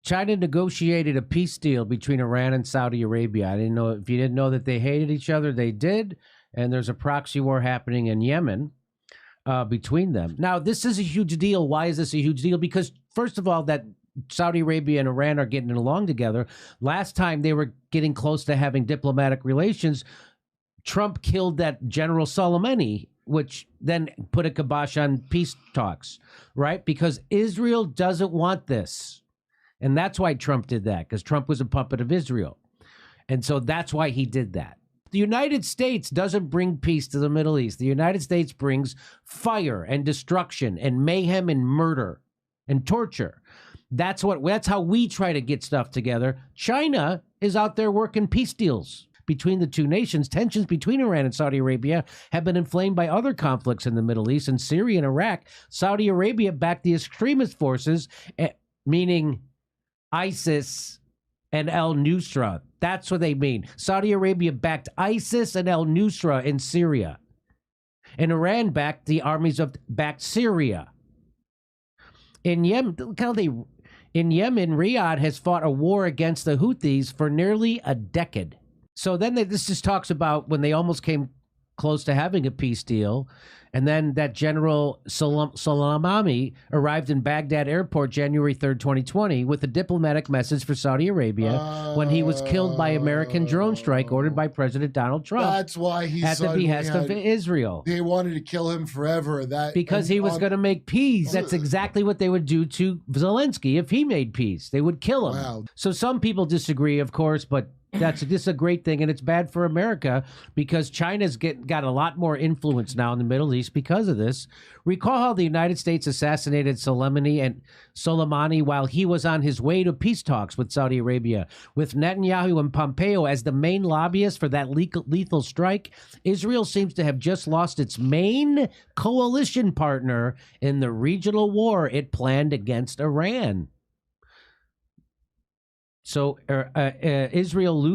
China negotiated a peace deal between Iran and Saudi Arabia. I didn't know if you didn't know that they hated each other, they did. And there's a proxy war happening in Yemen between them. Now, this is a huge deal. Why is this a huge deal? Because, first of all, that Saudi Arabia and Iran are getting along together. Last time they were getting close to having diplomatic relations, Trump killed that General Sulimani, which then put a kibosh on peace talks, right? Because Israel doesn't want this. And that's why Trump did that, because Trump was a puppet of Israel. And so that's why he did that. The United States doesn't bring peace to the Middle East. The United States brings fire and destruction and mayhem and murder and torture. That's how we try to get stuff together. China is out there working peace deals between the two nations. Tensions between Iran and Saudi Arabia have been inflamed by other conflicts in the Middle East. In Syria and Iraq, Saudi Arabia backed the extremist forces, meaning ISIS and al-Nusra. That's what they mean. Saudi Arabia backed ISIS and al-Nusra in Syria. And Iran backed Syria. In Yemen, Riyadh has fought a war against the Houthis for nearly a decade. So then this just talks about when they almost came close to having a peace deal. And then that General Sulimani arrived in Baghdad airport January 3rd, 2020, with a diplomatic message for Saudi Arabia when he was killed by American drone strike ordered by President Donald Trump. That's why he at the behest of Israel. They wanted to kill him forever. Because he was going to make peace. That's exactly what they would do to Zelensky if he made peace. They would kill him. Wow. So some people disagree, of course, but this is a great thing, and it's bad for America because China's got a lot more influence now in the Middle East because of this. Recall how the United States assassinated Soleimani while he was on his way to peace talks with Saudi Arabia. With Netanyahu and Pompeo as the main lobbyists for that lethal strike, Israel seems to have just lost its main coalition partner in the regional war it planned against Iran. So Israel loses